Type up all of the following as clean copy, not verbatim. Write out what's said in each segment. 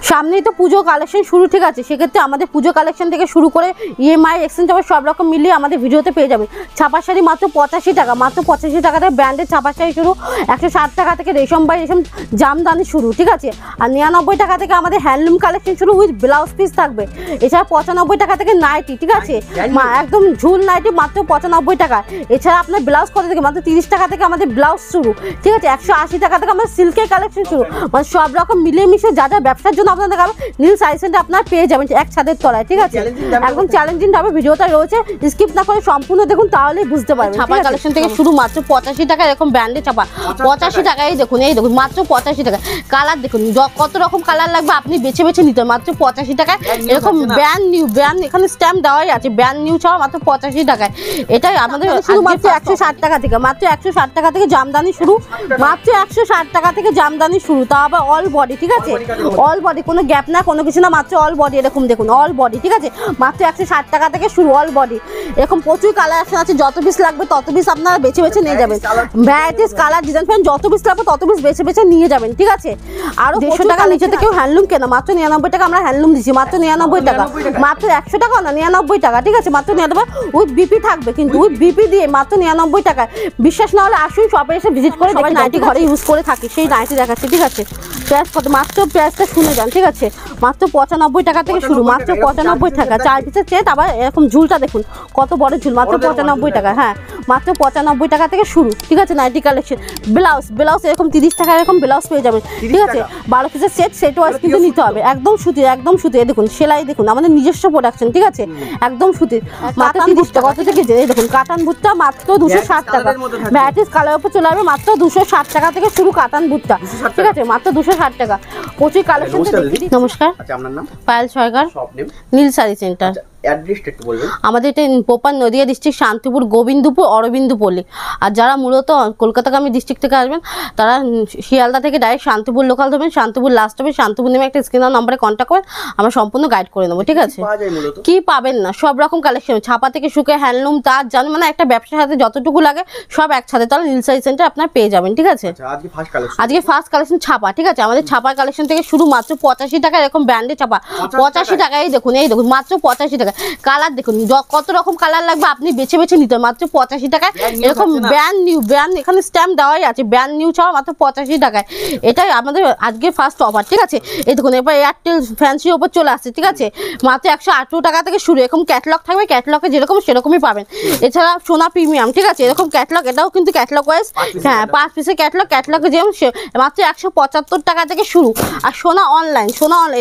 সামনেই তো পুজো কালেকশন শুরু, ঠিক আছে, সেক্ষেত্রে আমাদের পুজো কালেকশন থেকে শুরু করে ইএমআই এক্সচেঞ্জ আবার সব রকম মিলিয়ে আমাদের ভিডিওতে পেয়ে যাবেন। ছাপা শাড়ি মাত্র 85 টাকা, মাত্র 85 টাকা থেকে ব্র্যান্ডের ছাপা শাড়ি শুরু, 160 টাকা থেকে রেশম বাই রেশম জামদানি শুরু, ঠিক আছে। আর 99 টাকা থেকে আমাদের হ্যান্ডলুম কালেকশন শুরু উইথ ব্লাউজ পিস থাকবে। এছাড়া 95 টাকা থেকে নাইটি, ঠিক আছে, একদম ঝুল নাইটি মাত্র 95 টাকা। এছাড়া আপনার ব্লাউজ কত থেকে মাত্র 30 টাকা থেকে আমাদের ব্লাউজ শুরু, ঠিক আছে। 180 টাকা থেকে আমাদের সিল্কের কালেকশন শুরু, মানে সব রকম মিলিয়ে মিশে যা যা ব্যবসার জন্য আপনাদের দেখাবো নীল শাড়ি সেন্টার আপনারা পেয়ে যাবেন এক ছাদের তলায়, ঠিক আছে। একদম চ্যালেঞ্জিং ভাবে ভিডিওটা রয়েছে, স্কিপ না করে সম্পূর্ণ দেখুন তাহলেই বুঝতে পারবেন। ছাপার কালেকশন থেকে শুরু মাত্র 85 টাকা, এরকম ব্র্যান্ডের ছাপা 85 টাকায় দেখুন, এই দেখুন মাত্র 85 টাকা। কালার দেখুন কত রকম কালার লাগবে আপনি বেছে বেছে নিতে মাত্র 85 টাকায়। এরকম ব্র্যান্ড নিউ ব্র্যান্ড এখানে স্ট্যাম্প দেওয়াই আছে, ব্র্যান্ড নিউ ছাড়া মাত্র 85 টাকায়। এটাই আমাদের শুধু মাত্র 160 টাকা থেকে, মাত্র 160 টাকা থেকে জামদানি শুরু, মাত্র 160 টাকা থেকে জামদানি শুরু, তা আবার অল বডি, ঠিক আছে, অল বডি, কোনো গ্যাপ না কোনো কিছু না, মাত্র অল বডি। এরকম দেখুন অল বডি, ঠিক আছে, মাত্র 160 টাকা থেকে শুরু অল বডি। এরকম প্রচুর কালার অপশন আছে, যত পিস লাগবে তত পিস আপনারা বেছে বেছে নিয়ে যাবেন। ভ্যারাইটিস কালার ডিজাইন পাবেন, যত পিস লাগবে তত পিস বেছে বেছে নিয়ে যাবেন, ঠিক আছে। আরো 150 টাকা নিচে থেকেও হ্যান্ডলুম কেনা, মাত্র 99 টাকা আমরা হ্যান্ডলুম দিচ্ছি, মাত্র 99 টাকা, মাত্র 100 টাকা না 99 টাকা, ঠিক আছে, মাত্র 99 উইথ বিপি থাকবে, কিন্তু উইথ বিপি দিয়ে মাত্র 99 টাকায়। বিশ্বাস না হলে আসুন শপে এসে ভিজিট করে, সবাই নাইটি ঘরে ইউজ করে থাকি, সেই নাইটি দেখাচ্ছি, ঠিক আছে। প্রাইস কত, মাত্র প্রাইসটা শুনে যান, ঠিক আছে, মাত্র 95 টাকা থেকে শুরু, মাত্র 95 টাকা। 4 পিসের সেট, আবার এরকম ঝুলটা দেখুন কত বড় ঝুল, মাত্র 95 টাকা, হ্যাঁ মাত্র 95 টাকা থেকে শুরু, ঠিক আছে। নাইটি কালেকশন ব্লাউজ এরকম 30 টাকা এরকম ব্লাউজ পেয়ে যাবেন, ঠিক আছে। 12 পিসের সেট ওয়াইজ কিন্তু নিতে হবে, একদম সুতির, একদম সুতির। দেখুন সেলাই দেখুন আমাদের নিজস্ব প্রোডাকশন, ঠিক আছে, একদম সুতির, মাত্র 30 টাকা। কত থেকে দেখুন কাতান ভুট্টা মাত্র 260 টাকা, ভ্যারাইটিস কালার উপর চলে আসবে, মাত্র 260 টাকা থেকে শুরু কাতান ভুট্টা, ঠিক আছে, মাত্র 260 টাকা। প্রচুর কালেকশন। নমস্কার, আপনার নাম? পায়েল সরকার, নীল শাড়ি সেন্টার। আমাদের এটা প্রপার নদিয়া ডিস্ট্রিক্ট, শান্তিপুর, গোবিন্দপুর, অরবিন্দপল্লী। আর যারা মূলত কলকাতাগামী ডিস্ট্রিক্ট থেকে আসবেন তারা শিয়ালদা থেকে ডাইরেক্ট শান্তিপুর লোকাল ধরবেন, শান্তিপুর লাস্ট হবে, শান্তিপুর নেমে একটা স্ক্রিনার নাম্বারে কন্ট্যাক্ট করেন, আমরা সম্পূর্ণ গাইড করে নেবো, ঠিক আছে। কি পাবেন না সব রকম কালেকশন, ছাপা থেকে শুকে হ্যান্ডলুম তার জান, মানে একটা ব্যবসার সাথে যতটুকু লাগে সব একসাথে তাহলে নীল শাড়ি সেন্টার আপনার পেয়ে যাবেন, ঠিক আছে। আজকে ফার্স্ট কালেকশন ছাপা, ঠিক আছে, আমাদের ছাপার কালেকশন থেকে শুরু মাত্র 85 টাকা, এরকম ব্র্যান্ডের ছাপা 85 টাকা। এই দেখুন মাত্র 85 টাকা। কালার দেখুন কত রকম কালার লাগবে আপনি বেছে বেছে নিতে মাত্র 85 টাকায়। এরকম ব্র্যান্ড নিউ ব্র্যান্ড এখানে স্ট্যাম্প দেওয়াই আছে, ব্র্যান্ড নিউ ছাড়া মাত্র 85 টাকায়। এটাই আমাদের আজকে ফার্স্ট অফার, ঠিক আছে। এই দেখুন এবার এয়ারটেল ফ্যান্সির ওপর চলে আসছে, ঠিক আছে, মাত্র 118 টাকা থেকে শুরু। এরকম ক্যাটলগ থাকবে, ক্যাটলগে যেরকম সেরকমই পাবেন। এছাড়া সোনা প্রিমিয়াম, ঠিক আছে, এরকম ক্যাটলগ, এটাও কিন্তু ক্যাটলগ ওয়াইজ, হ্যাঁ 5 পিসের ক্যাটলগে যেমন মাত্র 175 টাকা থেকে শুরু। আর সোনা অনলাইন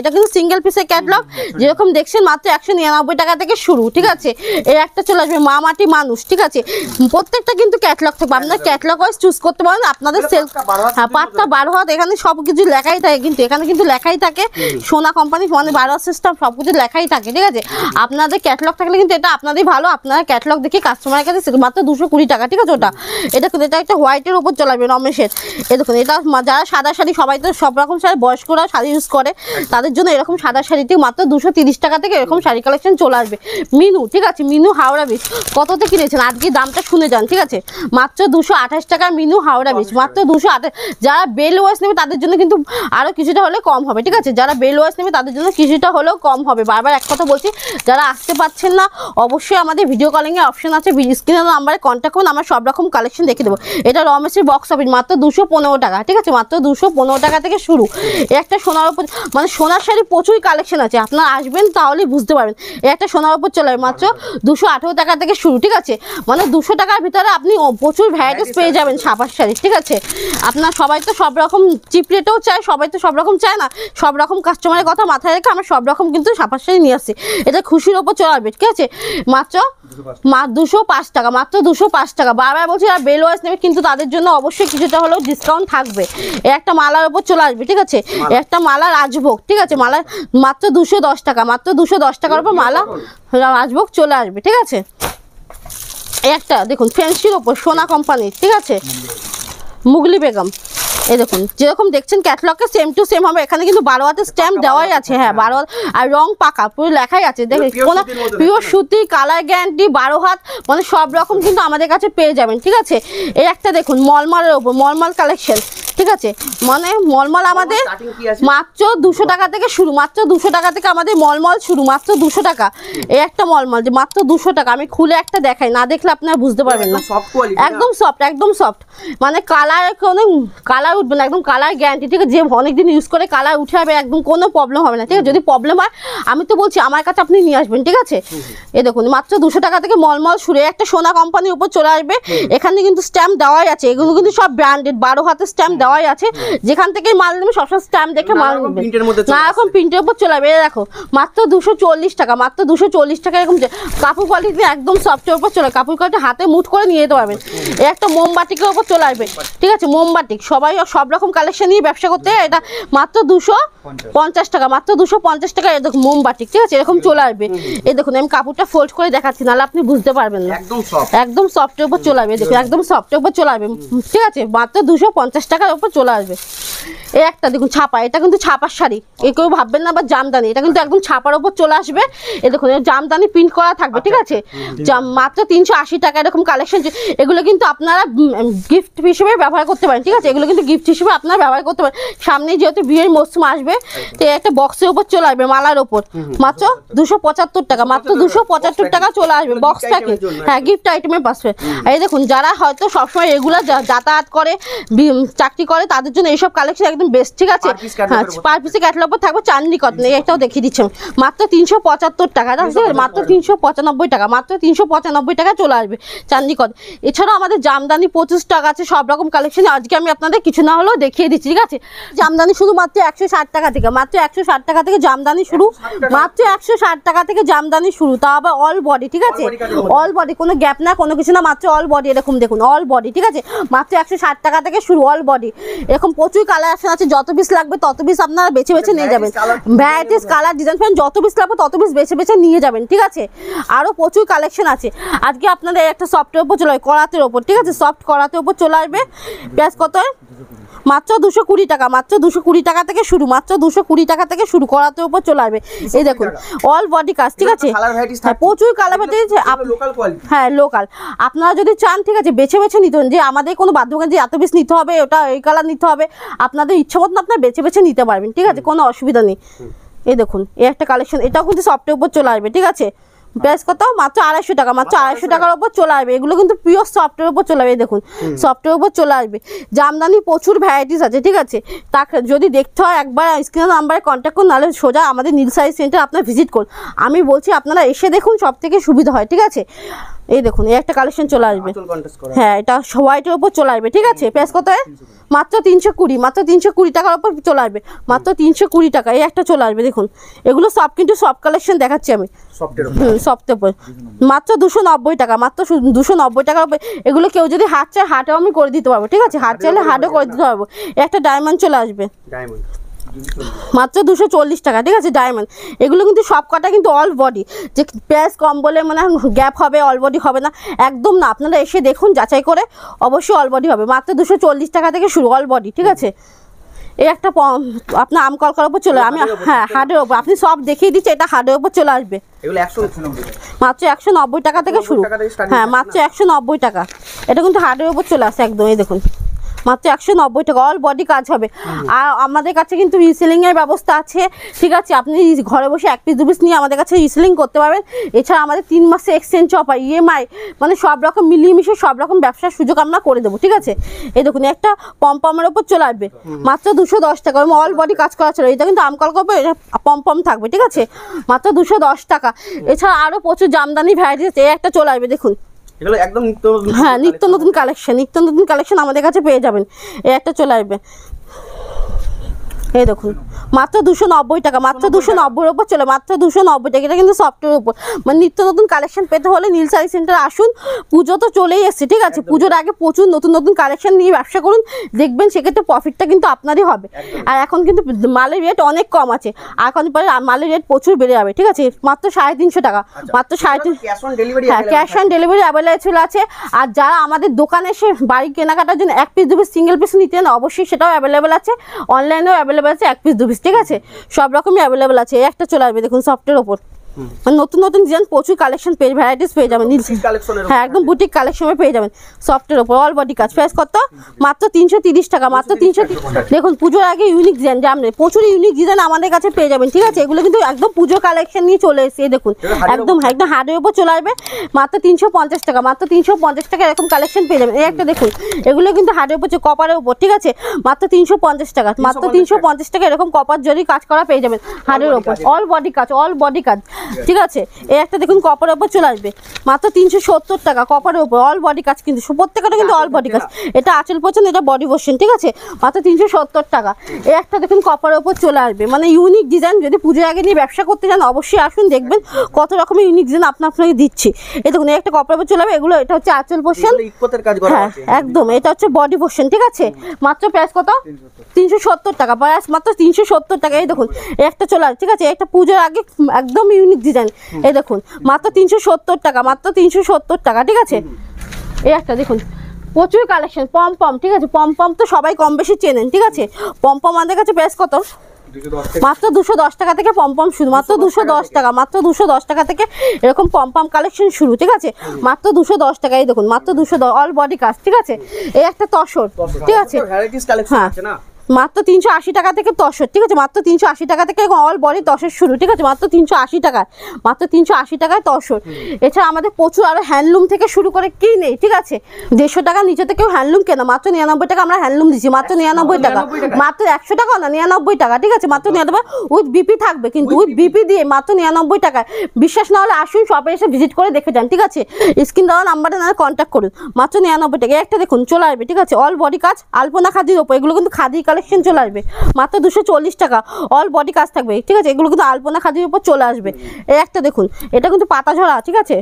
এটা কিন্তু সিঙ্গেল পিসের ক্যাটলগ, যেরকম দেখছেন মাত্র 199 টাকা থেকে শুরু, ঠিক আছে। এই একটা চলে আসবে মা মাটি মানুষ, ঠিক আছে, প্রত্যেকটা কিন্তু ক্যাটলগ থাকবে, আপনারা ক্যাটলগ ওয়াইজ চুজ করতে পারেন আপনাদের সেল। হ্যাঁ 5টা 12 হাত, এখানে সব কিছু লেখাই থাকে, কিন্তু এখানে কিন্তু লেখাই থাকে সোনা কোম্পানি, মানে 12 সিস্টেম সব কিছু লেখাই থাকে, ঠিক আছে। আপনাদের ক্যাটলগ থাকলে কিন্তু এটা আপনাদের ভালো, আপনারা ক্যাটলগ দেখে কাস্টমারের কাছে মাত্র 220 টাকা, ঠিক আছে। এটা কিন্তু এটা একটা হোয়াইটের উপর চলে আসবে রমেশের। এই দেখুন এটা যারা সাদা শাড়ি, সবাই তো সব রকম শাড়ি, বয়স্করা শাড়ি ইউজ করে, তাদের জন্য এরকম সাদা শাড়িতে মাত্র 230 টাকা থেকে এরকম শাড়ি কালেকশন চলে আসবে। মিনু, ঠিক আছে, মিনু হাওড়া বিচ কততে কিনেছেন আজকে দামটা শুনে যান, ঠিক আছে, মাত্র 228 টাকা মিনু হাওড়া বিচ, মাত্র 228। যারা বেল ওয়াশ নেবে তাদের জন্য কিন্তু আরও কিছুটা হলে কম হবে, ঠিক আছে, যারা বেল ওয়াশ নেবে তাদের জন্য কিছুটা হলেও কম হবে। বারবার এক কথা বলছি, যারা আসতে পারছেন না অবশ্যই আমাদের ভিডিও কলিংয়ের অপশন আছে, স্ক্রিনের নাম্বারে কন্ট্যাক্ট করুন, আমরা সব রকম কালেকশন দেখে দেবো। এটা রমেশের বক্স অফিস মাত্র 215 টাকা, ঠিক আছে, মাত্র 215 টাকা থেকে শুরু। একটা সোনার উপর, মানে সোনার শাড়ি প্রচুর কালেকশন আছে, আপনারা আসবেন তাহলেই বুঝতে পারবেন। একটা সোনার উপর চলে মাত্র 218 টাকা থেকে শুরু, ঠিক আছে, মানে 200 টাকার ভিতরে আপনি প্রচুর ভ্যারাইটিস পেয়ে যাবেন ছাপার শাড়ি, ঠিক আছে। আপনার সবাই তো সব রকম চিপ রেটেও চায়, সবাই তো সব রকম চায় না, সব রকম কাস্টমারের কথা মাথায় রেখে আমরা সব রকম কিন্তু ছাপার শাড়ি নিয়ে আসছি। এটা খুশির ওপর চলে আসবে, ঠিক আছে, মাত্র 205 টাকা, মাত্র 205 টাকা। বারবার বলছি যারা বেল ওয়াইজ নেবে কিন্তু তাদের জন্য অবশ্যই কিছুটা হলেও ডিসকাউন্ট থাকবে। একটা মালার ওপর চলে আসবে, ঠিক আছে, একটা মালা রাজভোগ, ঠিক আছে, মালা মাত্র 210 টাকা, মাত্র 210 টাকার উপর মালা রাজভোগ চলে আসবে, ঠিক আছে। একটা দেখুন ফ্যান্সির ওপর সোনা কোম্পানির, ঠিক আছে, মুগলি বেগম এই দেখুন যেরকম দেখছেন ক্যাটালগে সেম টু সেম হবে, এখানে কিন্তু 12 হাতের স্ট্যাম্প দেওয়াই আছে। হ্যাঁ 12 হাত, আর রং পাকা পুরো লেখাই আছে। দেখুন কোন পিওর সুতি, কালার গ্যারান্টি, 12 হাত, মানে সব রকম কিন্তু আমাদের কাছে পেয়ে যাবেন। ঠিক আছে, এই একটা দেখুন মলমলের উপর মলমল কালেকশন। ঠিক আছে, মানে মলমল আমাদের মাত্র 200 টাকা থেকে শুরু, মাত্র 200 টাকা থেকে আমাদের মলমল শুরু, মাত্র 200 টাকা। এই একটা মলমল যে মাত্র 200 টাকা, আমি খুলে একটা দেখাই, না দেখলে আপনারা বুঝতে পারবেন না। একদম সফট, একদম সফট, মানে কালার কোনো কালার উঠবে না, একদম কালার গ্যারান্টি। ঠিক আছে, যে অনেকদিন ইউজ করে কালার উঠে যাবে, একদম কোনো প্রবলেম হবে না। ঠিক আছে, যদি প্রবলেম হয় আমি তো বলছি আমার কাছে আপনি নিয়ে আসবেন। ঠিক আছে, এই দেখুন মাত্র 200 টাকা থেকে মলমল শুরু। একটা সোনা কোম্পানির উপর চলে আসবে, এখানে কিন্তু স্ট্যাম্প দেওয়াই আছে, এগুলো কিন্তু সব ব্র্যান্ডেড, 12 হাতের স্ট্যাম্প দেওয়াই আছে। যেখান থেকে মাল নেবেন সবসময় স্ট্যাম্প দেখে মাল নেবেন, না এখন প্রিন্টের উপর চলে যাবে। দেখো মাত্র 240 টাকা, মাত্র 240 টাকা। এরকম কাপড় কোয়ালিটি একদম সফটের উপর চলে, কাপড় কোয়ালিটি হাতে মুঠ করে নিয়ে যেতে পারবেন। এই একটা মোমবাটিকের উপর চলে আসবে। ঠিক আছে, মোমবাটিক সবাই সব রকম কালেকশন নিয়ে ব্যবসা করতে, এটা মাত্র 250 টাকা, মাত্র 250 টাকা। এই দেখুন মোমবাটিক। ঠিক আছে, এরকম চলে আসবে। এই দেখুন আমি কাপড়টা ফোল্ড করে দেখাচ্ছি, নাহলে আপনি বুঝতে পারবেন না। একদম সফটের উপর চলে আসবে, দেখুন একদম সফটের উপর চলে আসবে। ঠিক আছে, মাত্র 250 টাকার উপর চলে আসবে। এই একটা দেখুন ছাপা, এটা কিন্তু ছাপার শাড়ি, কেউ ভাববেন না বা জামদানি, এটা কিন্তু একদম ছাপার উপর চলে আসবে। এই দেখুন জামদানি প্রিন্ট করা থাকবে। ঠিক আছে, মাত্র 380 টাকা এরকম কালেকশন। এগুলো কিন্তু আপনারা গিফট হিসেবে ব্যবহার করতে পারেন। ঠিক আছে, এগুলো কিন্তু গিফট হিসেবে আপনারা ব্যবহার করতে পারেন। সামনে যেহেতু বিয়ের মৌসুম আসবে, তো একটা বক্সের উপর চলে আসবে, মালার ওপর, মাত্র 275 টাকা, মাত্র 275 টাকা চলে আসবে বক্সটাকে। হ্যাঁ, গিফট আইটেমের পাশে। এই দেখুন যারা হয়তো সবসময় রেগুলার যাতায়াত করে, চাকরি করে, তাদের জন্য এইসব কালেকশন একদম বেস্ট। ঠিক আছে, হ্যাঁ পার পিসে ক্যাটালগ থাকবে চাঁদনি কটন, এটাও দেখিয়ে দিচ্ছি মাত্র 375 টাকা, মাত্র 395 টাকা, মাত্র 395 টাকা চলে আসবে চাঁদনি কটন। এছাড়াও আমাদের জামদানি 25 টাকা আছে, সব রকম কালেকশন আজকে আমি আপনাদের কিছু না হলেও দেখিয়ে দিচ্ছি। ঠিক আছে, জামদানি শুরু মাত্র 160 টাকা থেকে, মাত্র 160 টাকা থেকে জামদানি শুরু, মাত্র 160 টাকা থেকে জামদানি শুরু, তা আবার অল বডি। ঠিক আছে, অল বডি, কোনো গ্যাপ না, কোনো কিছু না, মাত্র অল বডি। এরকম দেখুন অল বডি। ঠিক আছে, মাত্র 160 টাকা থেকে শুরু অল বডি। এরকম প্রচুর কালেকশন আছে, যত পিস লাগবে তত পিস আপনারা বেছে বেছে নিয়ে যাবেন। ভ্যারাইটিস কালার ডিজাইন পাবেন, যত পিস লাগবে তত পিস বেছে বেছে নিয়ে যাবেন। ঠিক আছে, আরও প্রচুর কালেকশন আছে। আজকে আপনাদের একটা সফটের ওপর চলে আসবে, করাতের ওপর। ঠিক আছে, সফট করাতের ওপর চলে আসবে। প্রাইস কত? মাত্র 220 টাকা, মাত্র 220 টাকা থেকে শুরু, মাত্র 220 টাকা থেকে শুরু, করাতের উপর চলে আসবে। এই দেখুন অল বডি কাজ। ঠিক আছে, হ্যাঁ প্রচুর কালার ভ্যারাইটি। হ্যাঁ লোকাল, আপনারা যদি চান ঠিক আছে বেছে বেছে নিতে হবে, যে আমাদের কোনো বাধ্যবাধকতা যে এত পিস নিতে হবে, ওটা এই কালার নিতে হবে, আপনাদের ইচ্ছা মতন আপনারা বেছে বেছে নিতে পারবেন। ঠিক আছে, কোনো অসুবিধা নেই। এই দেখুন এই একটা কালেকশন, এটাও কিন্তু সফটের উপর চলে আসবে। ঠিক আছে, প্রাইস কত? মাত্র 250 টাকা, মাত্র 250 টাকার উপর চলে আসবে। এগুলো কিন্তু পিওর সফটের উপর চলে আসবে। দেখুন সফটের উপর চলে আসবে। জামদানি প্রচুর ভ্যারাইটিস আছে। ঠিক আছে, তাকে যদি দেখতে হয় একবার স্ক্রিনের নাম্বারে কন্ট্যাক্ট করুন, নাহলে সোজা আমাদের নীল শাড়ি সেন্টার আপনারা ভিজিট করুন। আমি বলছি আপনারা এসে দেখুন, সব থেকে সুবিধা হয়। ঠিক আছে, এই দেখুন এই একটা কালেকশন চলে আসবে। হ্যাঁ, এটা হোয়াইটের উপর চলে আসবে। ঠিক আছে, প্রাইস কত? মাত্র 320, মাত্র 320 টাকার উপর চলে আসবে, মাত্র 320 টাকা। এই একটা চলে আসবে। দেখুন এগুলো সব কিন্তু সব কালেকশন দেখাচ্ছি আমি সফটের উপর, মাত্র 290 টাকা, মাত্র 290 টাকার উপর। এগুলো কেউ যদি হাত চায় হাটেও আমি করে দিতে পারবো। ঠিক আছে, হাত চাইলে হাটও করে দিতে পারবো। একটা ডায়মন্ড চলে আসবে, মাত্র 240 টাকা। ঠিক আছে, ডায়মন্ড। এগুলো কিন্তু সব কটা কিন্তু অল বডি, যে প্রাইস কম বলে মানে গ্যাপ হবে, অল বডি হবে না, একদম না। আপনারা এসে দেখুন, যাচাই করে, অবশ্যই অল বডি হবে। মাত্র 240 টাকা থেকে শুরু অল বডি। ঠিক আছে, এই একটা আপনার আম কলকার উপর চলে, আমি হ্যাঁ হার্ডের ওপর আপনি সব দেখিয়ে দিচ্ছি, এটা হার্ডের ওপর চলে আসবে। মাত্র 190 টাকা থেকে শুরু। হ্যাঁ, মাত্র 190 টাকা। এটা কিন্তু হার্ডের ওপর চলে আসে একদম। এই দেখুন মাত্র 190 টাকা, অল বডি কাজ হবে। আর আমাদের কাছে কিন্তু রিসেলিংয়ের ব্যবস্থা আছে। ঠিক আছে, আপনি ঘরে বসে 1 পিস 2 পিস নিয়ে আমাদের কাছে রিসেলিং করতে পারবেন। এছাড়া আমাদের 3 মাসে এক্সচেঞ্জ অফার, ইএমআই, মানে সব রকম মিলিয়ে মিশিয়ে সব রকম ব্যবসার সুযোগ আমরা করে দেবো। ঠিক আছে, এই দেখুন একটা পমপমের ওপর চলে আসবে, মাত্র 210 টাকা। অল বডি কাজ করা ছিল, এটা কিন্তু আমকল করবে, এটা পমপম থাকবে। ঠিক আছে, মাত্র 210 টাকা। এছাড়া আরও প্রচুর জামদানি ভ্যারাইটি আছে। এই একটা চলে আসবে, দেখুন এগুলো একদম হ্যাঁ নিত্য নতুন কালেকশন, নিত্য নতুন কালেকশন আমাদের কাছে পেয়ে যাবেন। এই একটা চলে আসবে, এই দেখুন মাত্র 290 টাকা, মাত্র 290 উপর চলে, মাত্র 290 টাকা। এটা কিন্তু সফটওয়্যার উপর, মানে নিত্য নতুন কালেকশন পেতে হলে নীল শাড়ি সেন্টার আসুন। পুজো তো চলেই এসছে, ঠিক আছে, পুজোর আগে প্রচুর নতুন নতুন কালেকশন নিয়ে ব্যবসা করুন, দেখবেন সেক্ষেত্রে প্রফিটটা কিন্তু আপনারই হবে। আর এখন কিন্তু মালের রেট অনেক কম আছে, এখন পরে মালের রেট প্রচুর বেড়ে যাবে, ঠিক আছে। মাত্র 350 টাকা, মাত্র 350। হ্যাঁ, ক্যাশ অন ডেলিভারি অ্যাভেলেবল আছে। আর যারা আমাদের দোকানে এসে বাড়ি কেনাকাটার জন্য 1 পিস 2 পিস সিঙ্গেল পিস নিতে চান, অবশ্যই সেটাও অ্যাভেলেবেল আছে, অনলাইনেও অ্যাভেলেবেল আছে 1 পিস 2 পিস, ঠিক আছে, সব রকমই অ্যাভেলেবেল আছে। এই একটা চলে আসবে দেখুন সফটের ওপর, নতুন নতুন ডিজাইন প্রচুর কালেকশন পেয়ে, ভ্যারাইটিস পেয়ে যাবেন। হ্যাঁ, একদম বুটিক কালেকশনে পেয়ে যাবেন সফটের ওপর, অল বডি কাজ। প্রাইস কত? মাত্র 330 টাকা, মাত্র 330। দেখুন পুজোর আগে ইউনিক ডিজাইন, জানলে প্রচুর ইউনিক ডিজাইন আমাদের কাছে পেয়ে যাবেন, ঠিক আছে। এগুলো কিন্তু একদম পুজো কালেকশন নিয়ে চলে এসেছে, দেখুন একদম একদম হার্ডের উপর চলে আসবে, মাত্র 350 টাকা, মাত্র 350 টাকা এরকম কালেকশন পেয়ে যাবেন। এই একটা দেখুন, এগুলো কিন্তু হার্ডের উপর, কপারের উপর, ঠিক আছে, মাত্র 350 টাকা, মাত্র 350 টাকা এরকম কপার জরি কাজ করা পেয়ে যাবেন হার্ডের উপর, অল বডি কাজ, অল বডি কাজ, ঠিক আছে। এই একটা দেখুন কপারের উপর চলে আসবে, মাত্র 370 টাকা, কপারের উপর অল বডি কাজ, কিন্তু প্রত্যেকটা কিন্তু অল বডি কাজ। এটা আঁচল পছন্দ, এটা বডি পোর্শন, ঠিক আছে, মাত্র 370 টাকা। এই একটা দেখুন কপারের উপর চলে আসবে, মানে ইউনিক ডিজাইন। যদি পুজোর আগে নিয়ে ব্যবসা করতে চান অবশ্যই আসুন, দেখবেন কত রকমের ইউনিক ডিজাইন আপনাকে দিচ্ছি। এই দেখুন এই একটা কপারের উপর চলে আসবে, এগুলো এটা হচ্ছে আঁচল পোর্শন, হ্যাঁ একদম, এটা হচ্ছে বডি পোর্শন, ঠিক আছে। মাত্র প্রাইস কত? 370 টাকা, প্রাইস মাত্র 370 টাকা। এই দেখুন এই একটা চলে আসবে, ঠিক আছে, একটা পুজোর আগে একদম ইউনিক ডিজাইন। এই দেখুন মাত্র 370 টাকা, মাত্র 370 টাকা, ঠিক আছে। এই একটা দেখুন প্রচুর কালেকশন, পম পম, ঠিক আছে, পম পম তো সবাই কম বেশি চেনেন, ঠিক আছে। পম পম আমাদের কাছে প্রাইস কত? মাত্র 210 টাকা থেকে পমপম শুরু, মাত্র 210 টাকা, মাত্র 210 টাকা থেকে এরকম পমপম কালেকশন শুরু, ঠিক আছে, মাত্র 210 টাকা। এই দেখুন মাত্র 210, অল বডি কাজ, ঠিক আছে। এই একটা তসর, ঠিক আছে, হ্যাঁ মাত্র 380 টাকা থেকে তসর, ঠিক আছে, মাত্র 380 টাকা থেকে অল বডি তসর শুরু, ঠিক আছে, মাত্র 380 টাকায়, মাত্র 380 টাকায় তসর। এছাড়া আমাদের প্রচুর আরো হ্যান্ডলুম থেকে শুরু করে কি নেই, ঠিক আছে, 150 টাকা নিচে থেকেও হ্যান্ডলুম কেনা, মাত্র 99 টাকা আমরা হ্যান্ডলুম দিচ্ছি, মাত্র 99 টাকা, মাত্র 100 টাকা না, 99 টাকা, ঠিক আছে, মাত্র 99, উইথ বিপি থাকবে, কিন্তু উইথ বিপি দিয়ে মাত্র 99 টাকায়। বিশ্বাস না হলে আসুন শপে এসে ভিজিট করে দেখে যান, ঠিক আছে, স্ক্রিন দেওয়া নাম্বারে না কন্ট্যাক্ট করুন, মাত্র 99 টাকা। একটা দেখুন চলে আসবে, ঠিক আছে, অল বডি কাজ, আলপনা খাদির ওপর, এগুলো কিন্তু খাদি কালেকশন চলে আসবে, মাত্র 240 টাকা, অল বডি কাজ থাকবে, ঠিক আছে, এগুলো কিন্তু আলপনা খাদির উপর চলে আসবে। এই একটা দেখুন, এটা কিন্তু পাতা ঝরা, ঠিক আছে,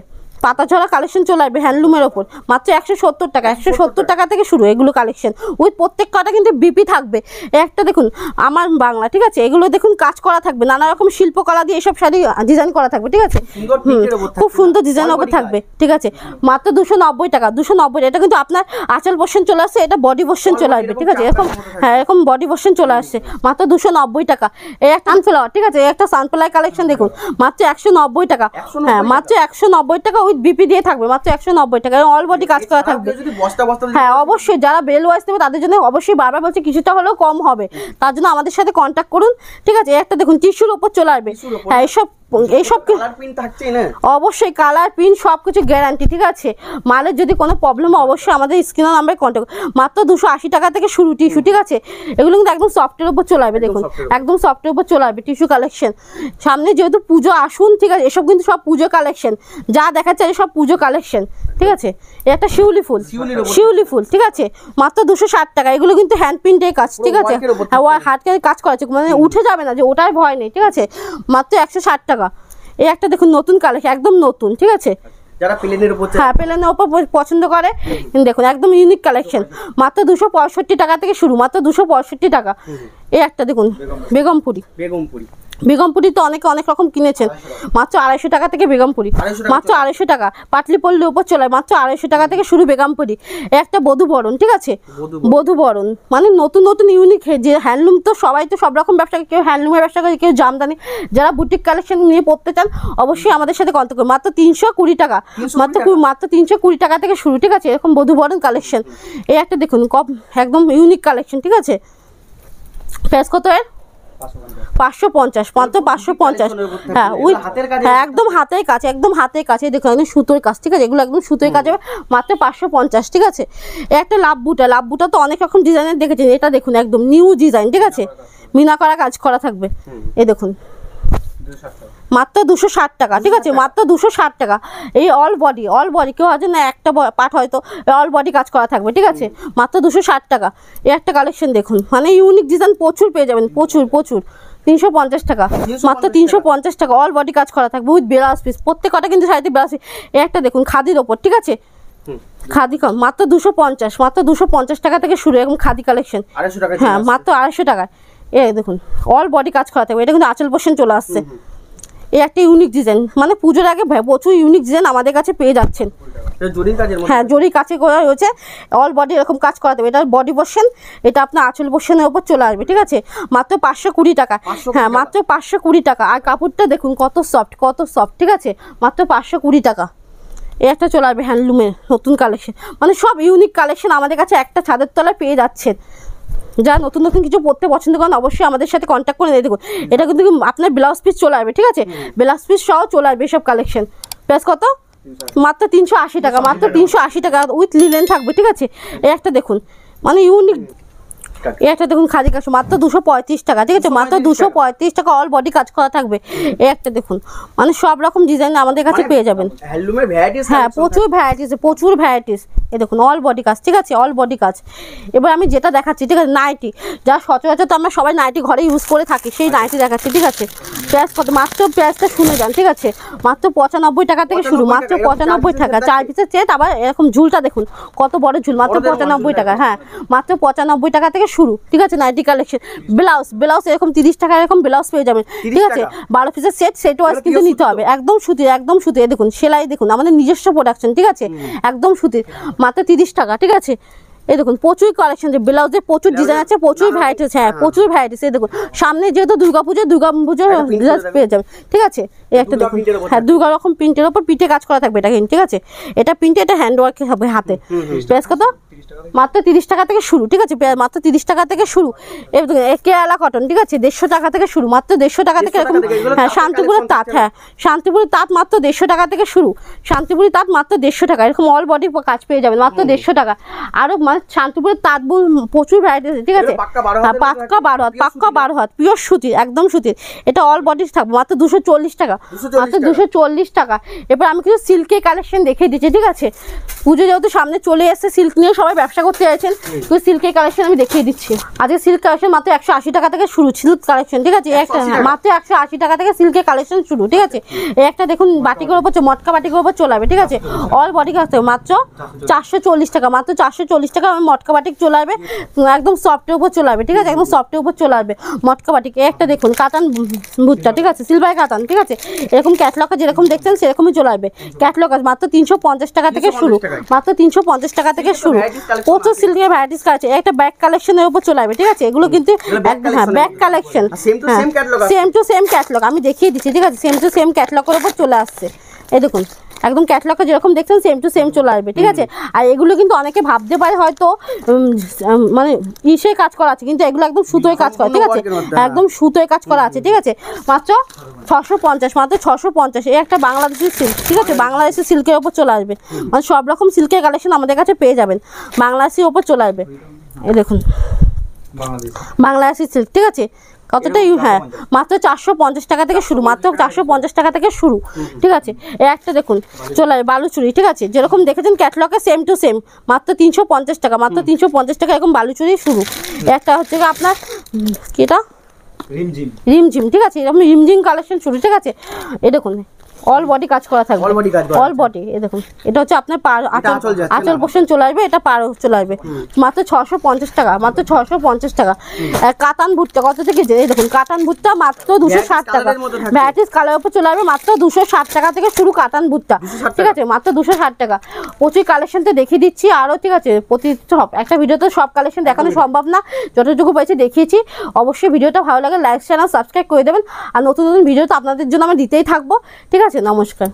পাতা ঝরা কালেকশন চলে আসবে হ্যান্ডলুমের ওপর, মাত্র 170 টাকা, 170 টাকা থেকে শুরু এগুলো কালেকশন, উইথ প্রত্যেক কটা কিন্তু বিপি থাকবে। একটা দেখুন আমার বাংলা, ঠিক আছে, এগুলো দেখুন কাজ করা থাকবে, নানা রকম শিল্পকলা দিয়ে এসব শাড়ি ডিজাইন করা থাকবে, ঠিক আছে, খুব সুন্দর ডিজাইনের ওপর থাকবে, ঠিক আছে, মাত্র 290 টাকা, 290। এটা কিন্তু আপনার আঁচল পোর্শন চলে আসছে, এটা বডি পোর্শন চলে আসবে, ঠিক আছে, এরকম, হ্যাঁ এরকম বডি পোর্শন চলে আসছে, মাত্র 290 টাকা। এই একটা সানফ্লাওয়ার, ঠিক আছে, একটা সানফ্লাওয়ার কালেকশন দেখুন, মাত্র 190 টাকা, হ্যাঁ মাত্র 190 টাকা, বিপি দিয়ে থাকবে, মাত্র 190 টাকা, অল বডি কাজ করা থাকবে। হ্যাঁ অবশ্যই, যারা বেল ওয়াইজ নেবে তাদের জন্য অবশ্যই বারবার বলছে কিছুটা হলেও কম হবে, তার জন্য আমাদের সাথে কন্ট্যাক্ট করুন, ঠিক আছে। একটা দেখুন টিস্যুর উপর চলে আসবে, হ্যাঁ এইসব অবশ্যই কালার প্রিন্ট সবকিছু গ্যারান্টি, ঠিক আছে। মালের যদি কোনো প্রবলেম অবশ্যই আমাদের স্ক্রিনের নাম্বারে কন্ট্যাক্ট, মাত্র 280 টাকা থেকে শুরু টিস্যু, ঠিক আছে, এগুলো কিন্তু একদম সফটের উপর চলে আসবে, দেখুন একদম সফটের উপর চলে আসবে টিস্যু কালেকশন। সামনে যেহেতু পুজো আসুন, ঠিক আছে, এসব কিন্তু সব পুজো কালেকশন, যা দেখাচ্ছে সব পুজো কালেকশন, ঠিক আছে। একটা শিউলি ফুল, শিউলি ফুল, ঠিক আছে, মাত্র 260 টাকা, এগুলো কিন্তু হ্যান্ড প্রিন্টের কাজ, ঠিক আছে, হাতের কাজ করা আছে, মানে উঠে যাবে না যে ওটার ভয় নেই, ঠিক আছে, মাত্র 160 টাকা। এই একটা দেখুন নতুন কালেকশন, একদম নতুন, ঠিক আছে, যারা প্লেনের উপর, হ্যাঁ প্লেনের উপর পছন্দ করে, দেখুন একদম ইউনিক কালেকশন, মাত্র 265 টাকা থেকে শুরু, মাত্র 265 টাকা। এই একটা দেখুন বেগমপুরি, বেগমপুরি তো অনেকে অনেক রকম কিনেছেন, মাত্র 250 টাকা থেকে বেগমপুরি, মাত্র 250 টাকা। পাটলি পল্লীর উপর চলে মাত্র 250 টাকা থেকে শুরু বেগমপুরি। একটা বধূবরণ, ঠিক আছে, বধূবরণ মানে নতুন নতুন ইউনিক, যে হ্যান্ডলুম তো সবাই তো সব রকম ব্যবসা, কেউ হ্যান্ডলুমের ব্যবসা করে, কেউ জামদানি, যারা বুটিক কালেকশন নিয়ে পড়তে চান অবশ্যই আমাদের সাথে কন্ট্যাক্ট করুন, মাত্র 320 টাকা, মাত্র 320 টাকা থেকে শুরু, ঠিক আছে, এরকম বধূবরণ কালেকশন। এই একটা দেখুন একদম ইউনিক কালেকশন, ঠিক আছে, প্রাইস কত এর? 550, মাত্র 550, হ্যাঁ উইথ, হ্যাঁ একদম হাতের কাছে, একদম হাতের কাছে, দেখুন একদম সুতোর কাজ, ঠিক আছে, এগুলো একদম সুতোর কাজ হবে, মাত্র 550, ঠিক আছে। একটা লাভ বুটা তো অনেক রকম ডিজাইনের দেখেছেন, এটা দেখুন একদম নিউ ডিজাইন, ঠিক আছে, মিনা করা কাজ করা থাকবে, এই দেখুন মাত্র 260 টাকা, ঠিক আছে, মাত্র 260 টাকা। এই অল বডি কেউ আছে না একটা পার্ট হয়তো অল বডি কাজ করা থাকবে, ঠিক আছে, মাত্র 260 টাকা। এই একটা কালেকশন দেখুন, মানে ইউনিক ডিজাইন প্রচুর পেয়ে যাবেন, প্রচুর 350 টাকা, মাত্র 350 টাকা। অল বডি কাজ করা থাকবে উইথ ব্লাউজ পিস, প্রত্যেকটা কিন্তু শাড়িতে ব্লাউজ পিস। এই একটা দেখুন খাদির ওপর, ঠিক আছে, খাদি কম, মাত্র 250, মাত্র 250 টাকা থেকে শুরু এরকম খাদি কালেকশন। হ্যাঁ, মাত্র 250 টাকা। এই দেখুন অল বডি কাজ করা থাকবে, এটা কিন্তু আঁচল পোর্শন চলে আসছে। এই একটা ইউনিক ডিজাইন, মানে পুজোর আগে প্রচুর ইউনিক ডিজাইন আমাদের কাছে পেয়ে যাচ্ছেন। হ্যাঁ, জরি কাছে করা রয়েছে, অল বডি এরকম কাজ করা থাকবে। এটা বডি পোর্শন, এটা আপনার আঁচল পোর্শনের উপর চলে আসবে, ঠিক আছে, মাত্র 520 টাকা। হ্যাঁ, মাত্র 520 টাকা। আর কাপড়টা দেখুন কত সফট, ঠিক আছে, মাত্র 520 টাকা। এই একটা চলে আসবে হ্যান্ডলুমের নতুন কালেকশন, মানে সব ইউনিক কালেকশন আমাদের কাছে একটা ছাদের তলায় পেয়ে যাচ্ছেন। যা নতুন কিছু পড়তে পছন্দ করেন অবশ্যই আমাদের সাথে কন্ট্যাক্ট করে দেখুন। এটা কিন্তু আপনার ব্লাউজ পিস চলে আসবে, ঠিক আছে, ব্লাউজ পিস সহ চলে আসবে সব কালেকশন। প্রাইস কত? মাত্র 380 টাকা, মাত্র 380 টাকা উইথ লিলেন থাকবে, ঠিক আছে। এই একটা দেখুন, মানে ইউনিক। এই একটা দেখুন খাদি কাজ, মাত্র 235 টাকা, ঠিক আছে, মাত্র 235 টাকা। অল বডি কাজ করা থাকবে। এই একটা দেখুন, মানে সব রকম ডিজাইন আমাদের কাছে পেয়ে যাবেন। হ্যাঁ, প্রচুর ভ্যারাইটিস। এই দেখুন অল বডি কাজ, ঠিক আছে, অল বডি কাজ। এবার আমি যেটা দেখাচ্ছি, ঠিক আছে, নাইটি, যা সচরাচর তো আমরা সবাই নাইটি ঘরে ইউজ করে থাকি, সেই নাইটি দেখাচ্ছি, ঠিক আছে। প্রাইস কত? মাত্র প্রাইসটা শুনে যান, ঠিক আছে, মাত্র 95 টাকা থেকে শুরু, মাত্র 95 টাকা। 4 পিসের সেট, আবার এরকম ঝুলটা দেখুন কত বড় ঝুল, মাত্র 95 টাকা। হ্যাঁ, মাত্র 95 টাকা থেকে শুরু, ঠিক আছে, নাইটি কালেকশন। ব্লাউজ এরকম 30 টাকা এরকম ব্লাউজ পেয়ে যাবেন, ঠিক আছে। 12 পিসের সেট ওয়াইজ কিন্তু নিতে হবে, একদম সুতির। দেখুন সেলাই দেখুন, আমাদের নিজস্ব প্রোডাকশন, ঠিক আছে, একদম সুতির, মাত্র 30 টাকা, ঠিক আছে। এই দেখুন প্রচুর কালেকশন, ব্লাউজে প্রচুর ডিজাইন আছে, প্রচুর ভ্যারাইটিস। হ্যাঁ, প্রচুর ভ্যারাইটিস। এই দেখুন সামনে যেহেতু দুর্গাপুজোর পেয়ে যাবেন, ঠিক আছে। এই একটা দেখুন, হ্যাঁ, দুর্গা রকম প্রিন্টের ওপর পিঠে কাজ করা থাকবে, এটা কিন্তু, ঠিক আছে, এটা প্রিন্টে, এটা হ্যান্ড ওয়ার্ক হবে হাতে। প্রাইস কত? মাত্র 30 টাকা থেকে শুরু, ঠিক আছে, মাত্র 30 টাকা থেকে শুরু। এই দেখুন কেরালা কটন, ঠিক আছে, 150 টাকা থেকে শুরু, মাত্র 150 টাকা থেকে এরকম। হ্যাঁ, শান্তিপুরের তাঁত, হ্যাঁ, শান্তিপুরের তাঁত মাত্র 150 টাকা থেকে শুরু, শান্তিপুরের তাঁত মাত্র 150 টাকা। এরকম অল বডি কাজ পেয়ে যাবেন মাত্র 150 টাকা। আরও মানে শান্তিপুরের তাঁত প্রচুর ভ্যারাইটি, ঠিক আছে, পাক্কা 12 হাত পিওর সুতির, একদম সুতির। এটা অল বডি থাকবে মাত্র 240 টাকা, মাত্র 240 টাকা। এবার আমি কিছু সিল্কের কালেকশন দেখিয়ে দিচ্ছি, ঠিক আছে, পুজো যেহেতু সামনে চলে এসছে, সিল্ক নিয়ে সবাই ব্যবসা করতে চাইছেন, তো সিল্কের কালেকশন আমি দেখিয়ে দিচ্ছি। আজকে সিল্ক কালেকশন মাত্র 180 টাকা থেকে শুরু, সিল্ক কালেকশন, ঠিক আছে, একটা মাত্র 180 টাকা থেকে সিল্কের কালেকশন শুরু, ঠিক আছে। এই একটা দেখুন বাটিকের উপর, মটকা বাটিকের উপর চলে যাবে, ঠিক আছে, অল বডি কাজ মাত্র 440 টাকা, মাত্র 440 টাকা। আমি মটকা বাটিক চলে আসবে, একদম সফটের উপর চলে আসবে, ঠিক আছে, একদম সফটের উপর চলে আসবে মটকা বাটিক। একটা দেখুন কাতান ভুট্টা, ঠিক আছে, সিলভার কাতান, ঠিক আছে, এরকম ক্যাটলগে যেরকম দেখছেন সেরকমই চলে আসবে। ক্যাটলগ মাত্র 350 টাকা থেকে শুরু, মাত্র 350 টাকা থেকে শুরু। প্রচুর সিল্কের ভ্যারাইটিস আছে। একটা ব্যাগ কালেকশনের উপর চলে আসবে, ঠিক আছে, এগুলো কিন্তু হ্যাঁ bag collection, same to same catalogue আমি দেখিয়ে দিচ্ছি, ঠিক আছে, সেম টু সেম ক্যাটলগের উপর চলে আসছে। এই দেখুন একদম ক্যাটলগে যেরকম দেখছেন সেম টু সেম চলে আসবে, ঠিক আছে। আর এগুলো কিন্তু অনেকে ভাবতে পারে হয়তো মানে ইসে কাজ করা আছে, কিন্তু এগুলো একদম সুতোয় কাজ করা, ঠিক আছে, একদম সুতোয় কাজ করা আছে, ঠিক আছে, মাত্র 650, মাত্র 650। এই একটা বাংলাদেশি সিল্ক, ঠিক আছে, বাংলাদেশি সিল্কের ওপর চলে আসবে, মানে সব রকম সিল্কের কালেকশন আমাদের কাছে পেয়ে যাবেন, বাংলাদেশির ওপর চলে আসবে। এই দেখুন বাংলাদেশি সিল্ক, ঠিক আছে, কতটা হ্যাঁ মাত্র 450 টাকা থেকে শুরু, মাত্র 450 টাকা থেকে শুরু, ঠিক আছে। এই একটা দেখুন চলে বালুচুরি, ঠিক আছে, যেরকম দেখেছেন ক্যাটলগে সেম টু সেম, মাত্র 350 টাকা, মাত্র 350 টাকা এরকম বালুচুরি শুরু। একটা হচ্ছে আপনার কিটা রিমঝিম, ঠিক আছে, এরকম রিমঝিম কালেকশন শুরু, ঠিক আছে। এই দেখুন অল বডি কাজ করা থাকবে, অল বডি। এই দেখুন এটা হচ্ছে আপনার আঁচল পোর্শন চলে আসবে, এটা পাড় চলে আসবে, মাত্র 650 টাকা, মাত্র 650 টাকা। কাতান ভুট্টা কত থেকে, এই দেখুন কাতান ভুট্টা মাত্র 260 টাকা, ভ্যারাইটিস কালার উপর চলে আসবে, মাত্র 260 টাকা থেকে শুরু কাতান ভুট্টা, ঠিক আছে, মাত্র 260 টাকা। প্রচুর কালেকশন তো দেখিয়ে দিচ্ছি আরও, ঠিক আছে, সব একটা ভিডিওতে সব কালেকশন দেখানো সম্ভব না, যতটুকু পেয়েছি দেখিয়েছি। অবশ্যই ভিডিওটা ভালো লাগে লাইক চ্যানেল সাবস্ক্রাইব করে দেবেন, আর নতুন নতুন ভিডিও তো আপনাদের জন্য আমি দিতেই থাকবো, ঠিক আছে। নমস্কার।